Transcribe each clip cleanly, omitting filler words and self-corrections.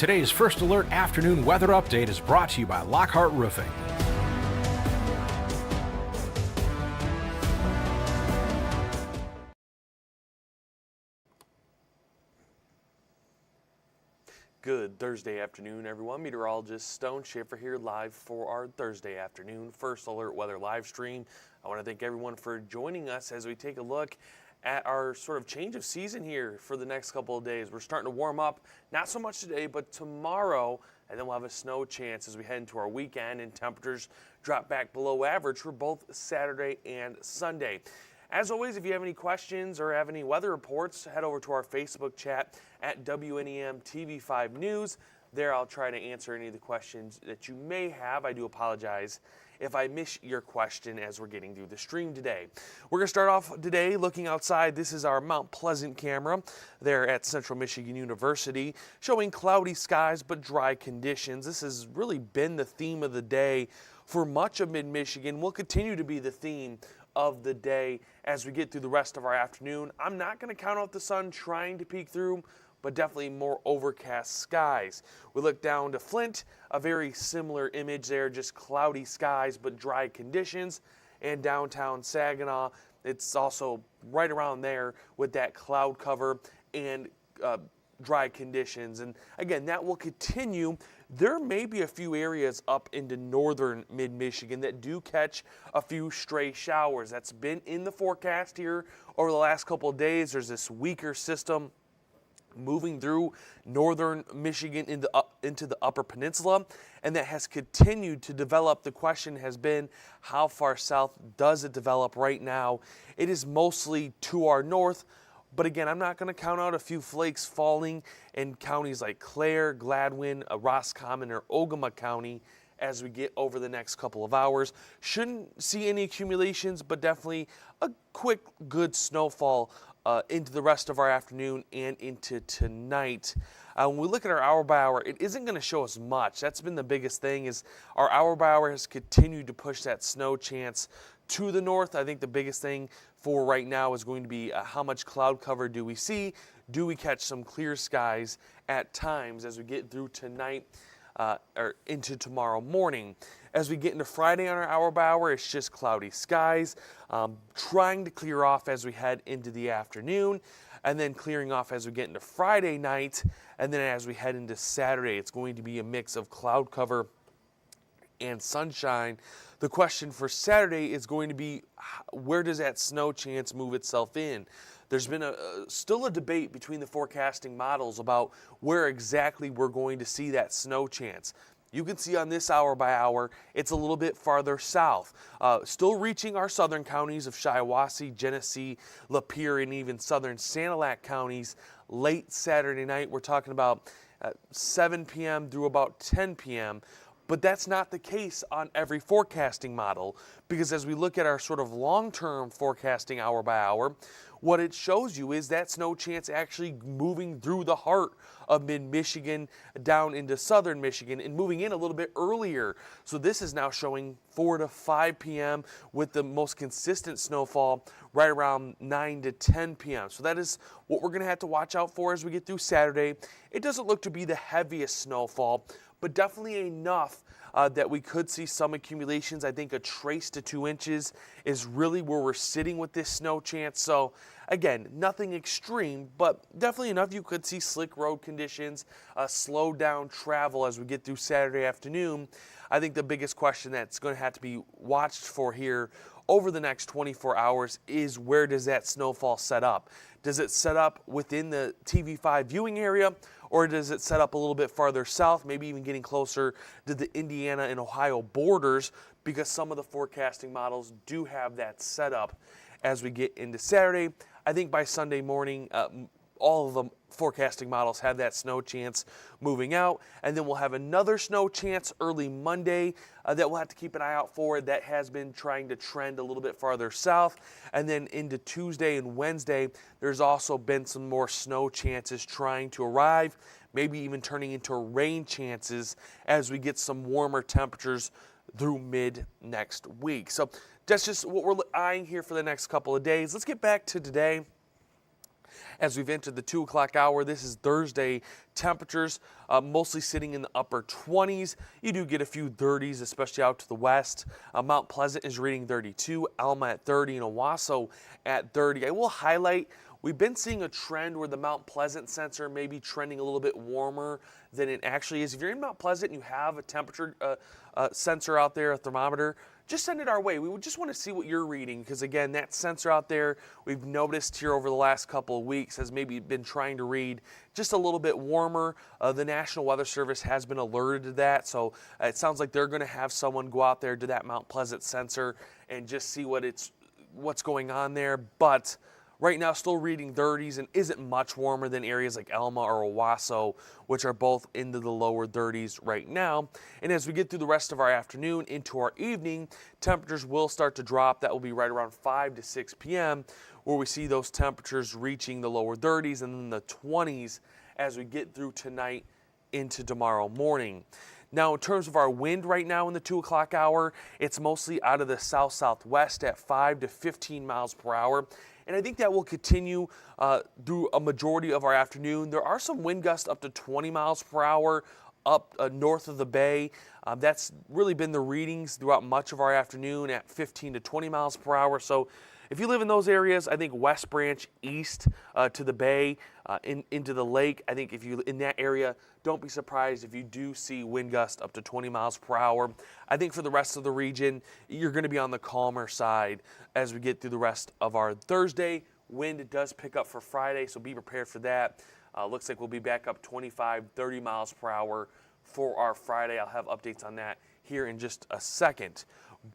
Today's First Alert afternoon weather update is brought to you by Lockhart Roofing. Good Thursday afternoon, everyone. Meteorologist Stone Schaefer here live for our Thursday afternoon First Alert weather live stream. I want to thank everyone for joining us as we take a look at our sort of change of season here for the next couple of days. We're starting to warm up, not so much today, but tomorrow, and then we'll have a snow chance as we head into our weekend, and temperatures drop back below average for both Saturday and Sunday. As always, if you have any questions or have any weather reports, head over to our Facebook chat at WNEM TV5 News. There I'll try to answer any of the questions that you may have. I do apologize if I miss your question as we're getting through the stream today. We're going to start off today looking outside. This is our Mount Pleasant camera there at Central Michigan University, showing cloudy skies but dry conditions. This has really been the theme of the day for much of mid-Michigan. Will continue to be the theme of the day as we get through the rest of our afternoon. I'm not going to count out the sun trying to peek through, but definitely more overcast skies. We look down to Flint, a very similar image there, just cloudy skies but dry conditions. And downtown Saginaw, it's also right around there with that cloud cover and dry conditions. And again, that will continue. There may be a few areas up into northern mid-Michigan that do catch a few stray showers. That's been in the forecast here over the last couple of days. There's this weaker system moving through northern Michigan into the Upper Peninsula, and that has continued to develop. The question has been, how far south does it develop right now? It is mostly to our north, but again, I'm not going to count out a few flakes falling in counties like Clare, Gladwin, Roscommon, or Ogama County as we get over the next couple of hours. Shouldn't see any accumulations, but definitely a quick, good snowfall into the rest of our afternoon and into tonight. When we look at our hour by hour, it isn't going to show us much. That's been the biggest thing, is our hour by hour has continued to push that snow chance to the north. I think the biggest thing for right now is going to be how much cloud cover do we see? Do we catch some clear skies at times as we get through tonight or into tomorrow morning? As we get into Friday on our hour by hour, it's just cloudy skies, trying to clear off as we head into the afternoon, and then clearing off as we get into Friday night, and then as we head into Saturday, it's going to be a mix of cloud cover and sunshine. The question for Saturday is going to be, where does that snow chance move itself in? There's been still a debate between the forecasting models about where exactly we're going to see that snow chance. You can see on this hour by hour, it's a little bit farther south, still reaching our southern counties of Shiawassee, Genesee, Lapeer, and even southern Sanilac counties late Saturday night. We're talking about 7 p.m. through about 10 p.m., but that's not the case on every forecasting model, because as we look at our sort of long-term forecasting hour by hour, what it shows you is that snow chance actually moving through the heart of mid-Michigan down into southern Michigan and moving in a little bit earlier. So this is now showing 4 to 5 p.m. with the most consistent snowfall right around 9 to 10 p.m. So that is what we're going to have to watch out for as we get through Saturday. It doesn't look to be the heaviest snowfall, but definitely enough that we could see some accumulations. I think a trace to 2 inches is really where we're sitting with this snow chance. So again, nothing extreme, but definitely enough you could see slick road conditions, slow down travel as we get through Saturday afternoon. I think the biggest question that's going to have to be watched for here over the next 24 hours is, where does that snowfall set up? Does it set up within the TV5 viewing area, or does it set up a little bit farther south, maybe even getting closer to the Indiana and Ohio borders, because some of the forecasting models do have that set up as we get into Saturday. I think by Sunday morning, all of the forecasting models have that snow chance moving out, and then we'll have another snow chance early Monday that we'll have to keep an eye out for. That has been trying to trend a little bit farther south, and then into Tuesday and Wednesday, there's also been some more snow chances trying to arrive, maybe even turning into rain chances as we get some warmer temperatures through mid next week. So that's just what we're eyeing here for the next couple of days. Let's get back to today. As we've entered the 2 o'clock hour, this is Thursday. Temperatures mostly sitting in the upper 20s. You do get a few 30s, especially out to the west. Mount Pleasant is reading 32, Alma at 30, and Owasso at 30. I will highlight, we've been seeing a trend where the Mount Pleasant sensor may be trending a little bit warmer than it actually is. If you're in Mount Pleasant and you have a temperature sensor out there, a thermometer, just send it our way. We would just want to see what you're reading, because again, that sensor out there, we've noticed here over the last couple of weeks, has maybe been trying to read just a little bit warmer. The National Weather Service has been alerted to that, so it sounds like they're going to have someone go out there to that Mount Pleasant sensor and just see what's going on there. But right now, still reading 30s and isn't much warmer than areas like Alma or Owasso, which are both into the lower 30s right now. And as we get through the rest of our afternoon into our evening, temperatures will start to drop. That will be right around 5 to 6 p.m., where we see those temperatures reaching the lower 30s and then the 20s as we get through tonight into tomorrow morning. Now, in terms of our wind right now in the 2 o'clock hour, it's mostly out of the south-southwest at 5 to 15 miles per hour. And I think that will continue through a majority of our afternoon. There are some wind gusts up to 20 miles per hour up north of the bay. That's really been the readings throughout much of our afternoon at 15 to 20 miles per hour. So if you live in those areas, I think West Branch east to the bay, into the lake, I think if you're in that area, don't be surprised if you do see wind gusts up to 20 miles per hour. I think for the rest of the region, you're going to be on the calmer side as we get through the rest of our Thursday. Wind does pick up for Friday, so be prepared for that. Looks like we'll be back up 25, 30 miles per hour for our Friday. I'll have updates on that here in just a second.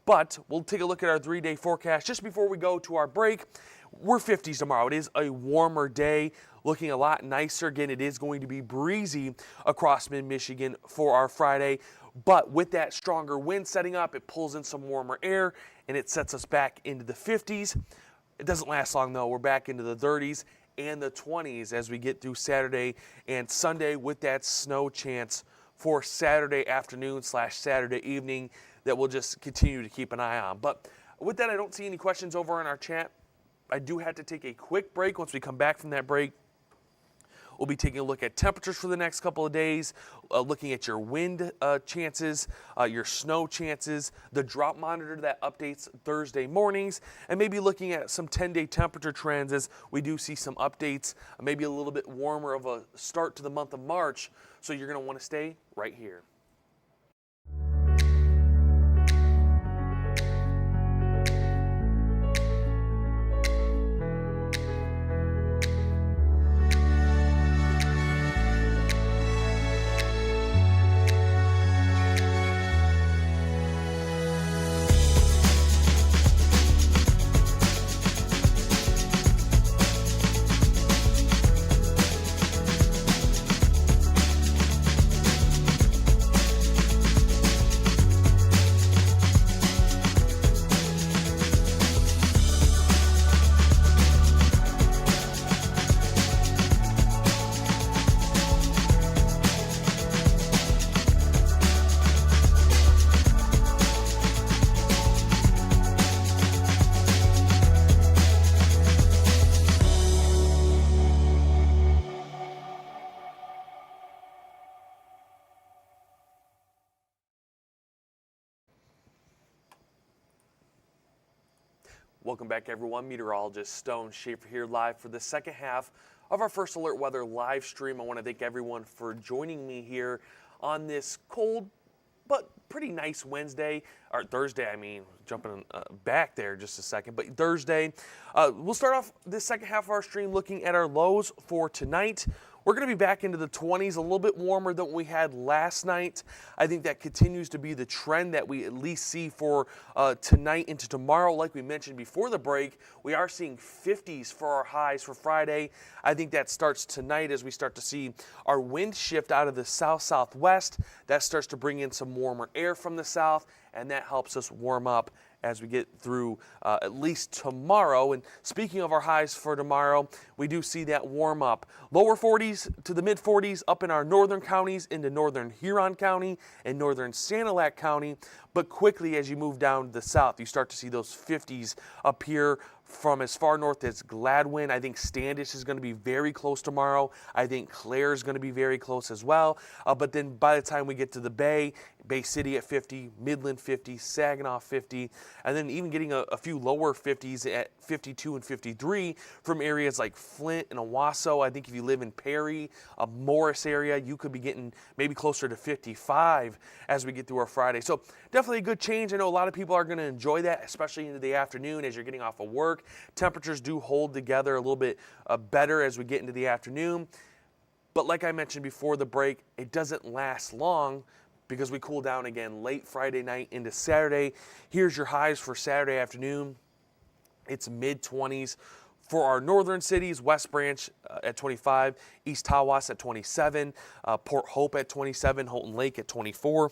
But we'll take a look at our 3-day forecast just before we go to our break. We're 50s tomorrow. It is a warmer day, looking a lot nicer. Again, it is going to be breezy across mid-Michigan for our Friday. But with that stronger wind setting up, it pulls in some warmer air and it sets us back into the 50s. It doesn't last long though. We're back into the 30s and the 20s as we get through Saturday and Sunday, with that snow chance for Saturday afternoon / Saturday evening that we'll just continue to keep an eye on. But with that, I don't see any questions over in our chat. I do have to take a quick break. Once we come back from that break, we'll be taking a look at temperatures for the next couple of days, looking at your wind chances, your snow chances, the drop monitor that updates Thursday mornings, and maybe looking at some 10-day temperature trends as we do see some updates, maybe a little bit warmer of a start to the month of March. So you're going to want to stay right here. Welcome back, everyone. Meteorologist Stone Schaefer here live for the second half of our First Alert Weather live stream. I want to thank everyone for joining me here on this cold but pretty nice Wednesday, or Thursday, I mean, jumping back there just a second, but Thursday. We'll start off this second half of our stream looking at our lows for tonight. We're going to be back into the 20s, a little bit warmer than we had last night. I think that continues to be the trend that we at least see for tonight into tomorrow. Like we mentioned before the break, we are seeing 50s for our highs for Friday. I think that starts tonight as we start to see our wind shift out of the south-southwest. That starts to bring in some warmer air from the south, and that helps us warm up as we get through at least tomorrow. And speaking of our highs for tomorrow, we do see that warm up. Lower 40s to the mid 40s up in our northern counties into northern Huron County and northern Sanilac County. But quickly as you move down to the south, you start to see those 50s appear from as far north as Gladwin. I think Standish is going to be very close tomorrow. I think Clare is going to be very close as well. But then by the time we get to the Bay, Bay City at 50, Midland 50, Saginaw 50, and then even getting a few lower 50s at 52 and 53 from areas like Flint and Owasso. I think if you live in Perry, Morris area, you could be getting maybe closer to 55 as we get through our Friday. So definitely a good change. I know a lot of people are going to enjoy that, especially into the afternoon as you're getting off of work. Temperatures do hold together a little bit better as we get into the afternoon. But like I mentioned before the break, it doesn't last long because we cool down again late Friday night into Saturday. Here's your highs for Saturday afternoon. It's mid-20s for our northern cities. West Branch at 25, East Tawas at 27, Port Hope at 27, Houghton Lake at 24.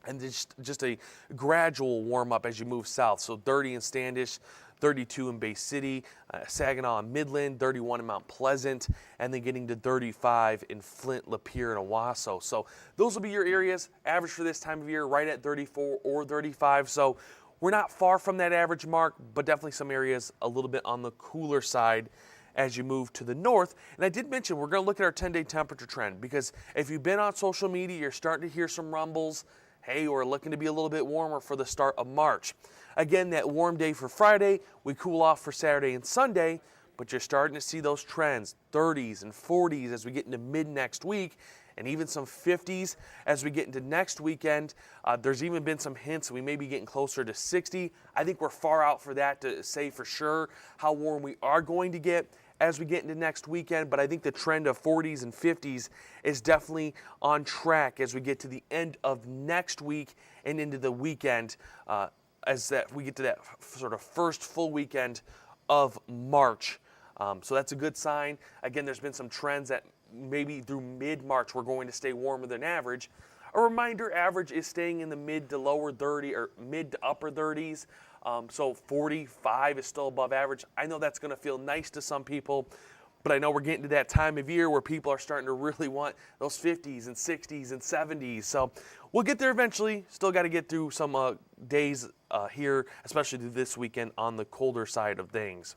And just a gradual warm up as you move south. So 30 in Standish, 32 in Bay City, Saginaw and Midland, 31 in Mount Pleasant, and then getting to 35 in Flint, Lapeer, and Owasso. So those will be your areas. Average for this time of year, right at 34 or 35. So we're not far from that average mark, but definitely some areas a little bit on the cooler side as you move to the north. And I did mention we're going to look at our 10-day temperature trend, because if you've been on social media, you're starting to hear some rumbles. Hey, we're looking to be a little bit warmer for the start of March. Again, that warm day for Friday, we cool off for Saturday and Sunday, but you're starting to see those trends, 30s and 40s as we get into mid next week, and even some 50s as we get into next weekend. There's even been some hints we may be getting closer to 60. I think we're far out for that to say for sure how warm we are going to get as we get into next weekend, but I think the trend of 40s and 50s is definitely on track as we get to the end of next week and into the weekend, as that we get to that sort of first full weekend of March. So that's a good sign. Again, there's been some trends that maybe through mid-March we're going to stay warmer than average. A reminder, average is staying in the mid to lower 30 or mid to upper 30s. So 45 is still above average. I know that's going to feel nice to some people, but I know we're getting to that time of year where people are starting to really want those 50s and 60s and 70s. So we'll get there eventually. Still got to get through some days here, especially this weekend on the colder side of things.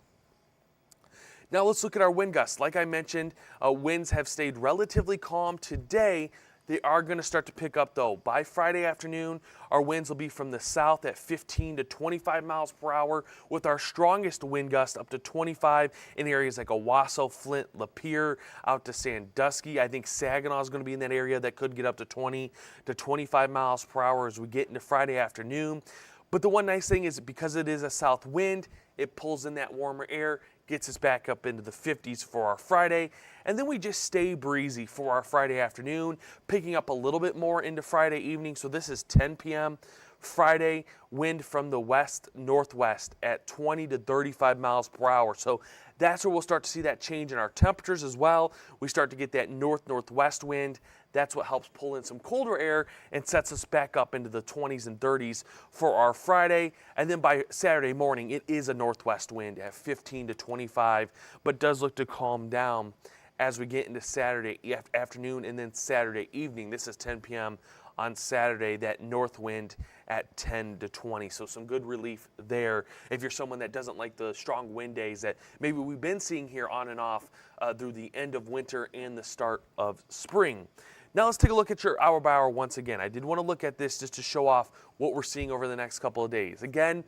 Now let's look at our wind gusts. Like I mentioned, winds have stayed relatively calm today. They are going to start to pick up though. By Friday afternoon, our winds will be from the south at 15 to 25 miles per hour, with our strongest wind gust up to 25 in areas like Owasso, Flint, Lapeer, out to Sandusky. I think Saginaw is going to be in that area that could get up to 20 to 25 miles per hour as we get into Friday afternoon. But the one nice thing is because it is a south wind, it pulls in that warmer air, gets us back up into the 50s for our Friday, and then we just stay breezy for our Friday afternoon, picking up a little bit more into Friday evening. So this is 10 p.m. Friday, wind from the west-northwest at 20 to 35 miles per hour. So that's where we'll start to see that change in our temperatures as well. We start to get that north-northwest wind. That's what helps pull in some colder air and sets us back up into the 20s and 30s for our Friday. And then by Saturday morning, it is a northwest wind at 15 to 25, but does look to calm down as we get into Saturday afternoon and then Saturday evening. This is 10 p.m. on Saturday, that north wind at 10 to 20. So some good relief there if you're someone that doesn't like the strong wind days that maybe we've been seeing here on and off through the end of winter and the start of spring. Now let's take a look at your hour by hour once again. I did want to look at this just to show off what we're seeing over the next couple of days. Again,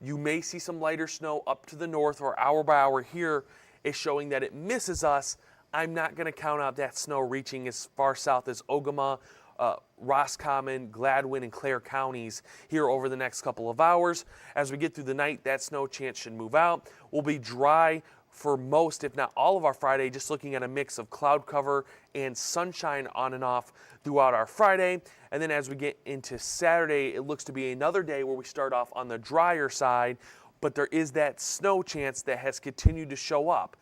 you may see some lighter snow up to the north, or hour by hour here is showing that it misses us. I'm not going to count out that snow reaching as far south as Ogama, Roscommon, Gladwin, and Clare counties here over the next couple of hours. As we get through the night, that snow chance should move out. We'll be dry for most, if not all of our Friday, just looking at a mix of cloud cover and sunshine on and off throughout our Friday. And then as we get into Saturday, it looks to be another day where we start off on the drier side, but there is that snow chance that has continued to show up.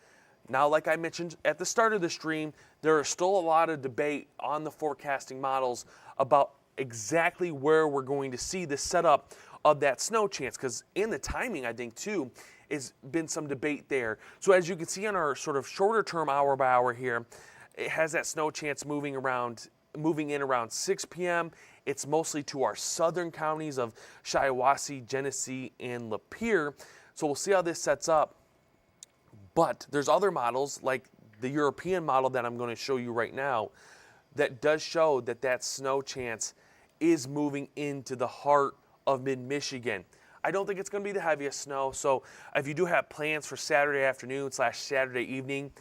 Now, like I mentioned at the start of the stream, there is still a lot of debate on the forecasting models about exactly where we're going to see the setup of that snow chance, because in the timing, I think, too, has been some debate there. So as you can see on our sort of shorter term hour by hour here, it has that snow chance moving in around 6 p.m. It's mostly to our southern counties of Shiawassee, Genesee, and Lapeer. So we'll see how this sets up. But there's other models like the European model that I'm going to show you right now that does show that that snow chance is moving into the heart of mid-Michigan. I don't think it's going to be the heaviest snow, so if you do have plans for Saturday afternoon / Saturday evening,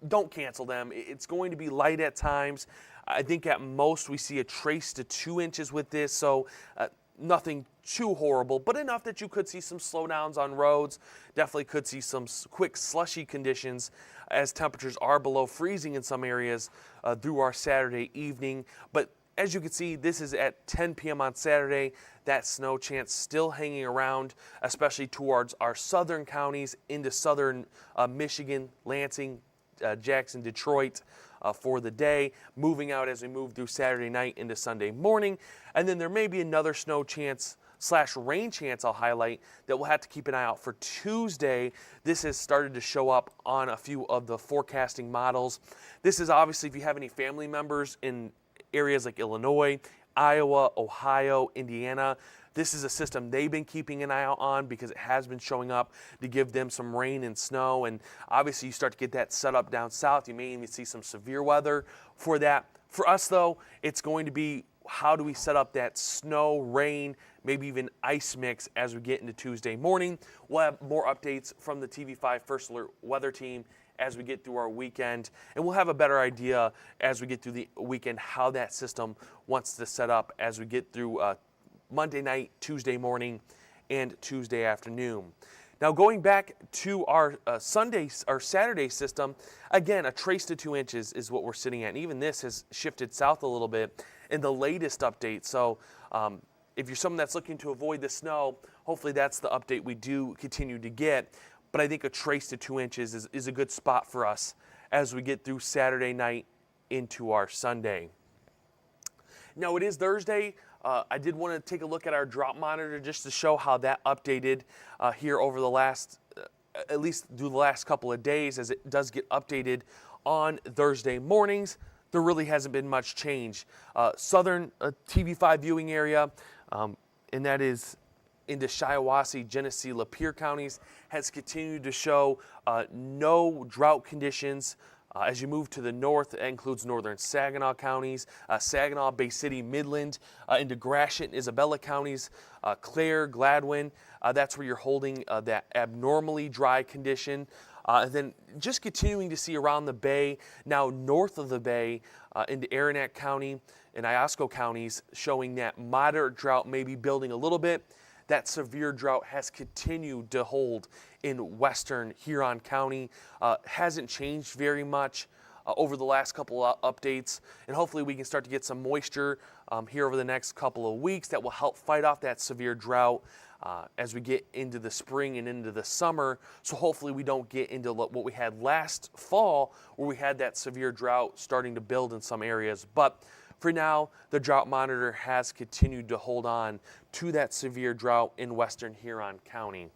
don't cancel them. It's going to be light at times. I think at most we see a trace to 2 inches with this, so nothing too horrible, but enough that you could see some slowdowns on roads. Definitely could see some quick slushy conditions as temperatures are below freezing in some areas through our Saturday evening. But as you can see, this is at 10 p.m. on Saturday. That snow chance still hanging around, especially towards our southern counties into southern Michigan, Lansing, Jackson, Detroit for the day, moving out as we move through Saturday night into Sunday morning. And then there may be another snow chance / rain chance I'll highlight that we'll have to keep an eye out for Tuesday. This has started to show up on a few of the forecasting models. This is obviously if you have any family members in areas like Illinois, Iowa, Ohio, Indiana. This is a system they've been keeping an eye out on because it has been showing up to give them some rain and snow. And obviously you start to get that set up down south. You may even see some severe weather for that. For us though, it's going to be how do we set up that snow, rain, maybe even ice mix as we get into Tuesday morning. We'll have more updates from the TV5 First Alert weather team as we get through our weekend, and we'll have a better idea as we get through the weekend how that system wants to set up as we get through Monday night, Tuesday morning, and Tuesday afternoon. Now going back to our Saturday system, again, a trace to 2 inches is what we're sitting at, and even this has shifted south a little bit in the latest update. So if you're someone that's looking to avoid the snow, hopefully that's the update we do continue to get. But I think a trace to 2 inches is a good spot for us as we get through Saturday night into our Sunday. Now it is Thursday. I did want to take a look at our drought monitor just to show how that updated here over the last, at least through the last couple of days, as it does get updated on Thursday mornings. There really hasn't been much change. Southern TV5 viewing area, and that is into Shiawassee, Genesee, Lapeer counties, has continued to show no drought conditions. As you move to the north, that includes northern Saginaw counties, Saginaw, Bay City, Midland, into Gratiot and Isabella counties, Clare, Gladwin. That's where you're holding that abnormally dry condition. And then just continuing to see around the bay, now north of the bay, into Aranac County and Iosco counties, showing that moderate drought may be building a little bit. That severe drought has continued to hold in western Huron County. Hasn't changed very much over the last couple of updates, and hopefully we can start to get some moisture here over the next couple of weeks that will help fight off that severe drought as we get into the spring and into the summer. So hopefully we don't get into what we had last fall, where we had that severe drought starting to build in some areas. But for now, the drought monitor has continued to hold on to that severe drought in western Huron County.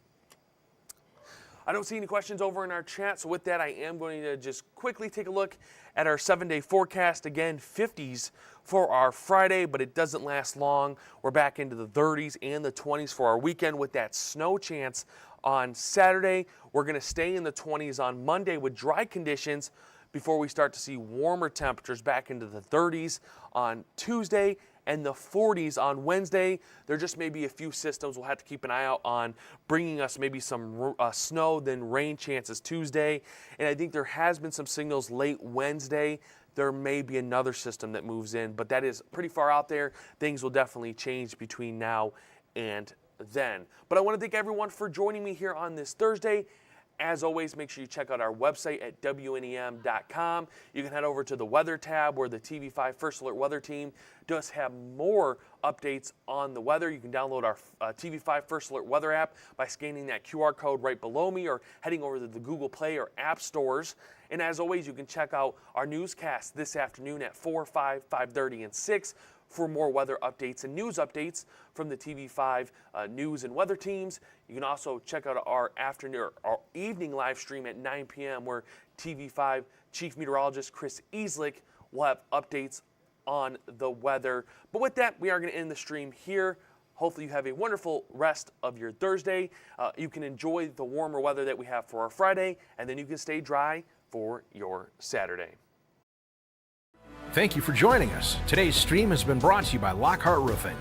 I don't see any questions over in our chat, so with that, I am going to just quickly take a look at our 7-day forecast. Again, 50s for our Friday, but it doesn't last long. We're back into the 30s and the 20s for our weekend with that snow chance on Saturday. We're going to stay in the 20s on Monday with dry conditions before we start to see warmer temperatures back into the 30s on Tuesday and the 40s on Wednesday. There just may be a few systems we'll have to keep an eye out on, bringing us maybe some snow, then rain chances Tuesday. And I think there has been some signals late Wednesday. There may be another system that moves in, but that is pretty far out there. Things will definitely change between now and then. But I want to thank everyone for joining me here on this Thursday. As always, make sure you check out our website at WNEM.com. You can head over to the weather tab where the TV5 First Alert weather team does have more updates on the weather. You can download our TV5 First Alert weather app by scanning that QR code right below me or heading over to the Google Play or App Stores. And as always, you can check out our newscast this afternoon at 4, 5, 5:30, and 6 for more weather updates and news updates from the TV5 news and weather teams. You can also check out our evening live stream at 9 p.m. where TV5 Chief Meteorologist Chris Easlick will have updates on the weather. But with that, we are going to end the stream here. Hopefully you have a wonderful rest of your Thursday. You can enjoy the warmer weather that we have for our Friday, and then you can stay dry for your Saturday. Thank you for joining us. Today's stream has been brought to you by Lockhart Roofing.